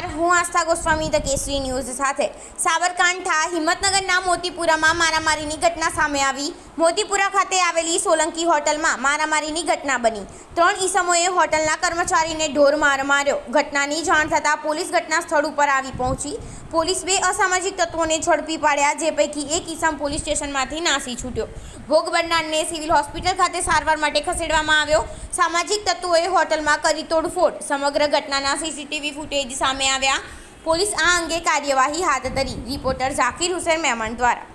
નમસ્કાર, હું આસ્થા ગોસ્વામી ધ કેસરી ન્યૂઝ સાથે. સાબરકાંઠા હિંમતનગરના મોતીપુરામાં મારામારીની ઘટના સામે આવી. મોતીપુરા ખાતે આવેલી સોલંકી હોટલમાં મારામારીની ઘટના બની. 3 ઈસમોએ હોટલના કર્મચારીને ઢોર માર માર્યો. ઘટનાની જાણ થતાં પોલીસ ઘટના સ્થળ ઉપર આવી પહોંચી. પોલીસ 2 અસામાજિક તત્વોને ઝડપી પાડ્યા, જે પૈકી એક ઈસમ પોલીસ સ્ટેશનમાંથી નાસી છૂટ્યો. ભોગ બનનારને સિવિલ હોસ્પિટલ ખાતે સારવાર માટે ખસેડવામાં આવ્યો. સામાજિક તત્વોએ હોટલમાં કરી તોડફોડ. સમગ્ર ઘટનાના સીસીટીવી ફૂટેજ સામે આવ્યા. પોલીસ આ અંગે કાર્યવાહી હાથ ધરી. રિપોર્ટર ઝાકીર હુસૈન મહેમાન દ્વારા.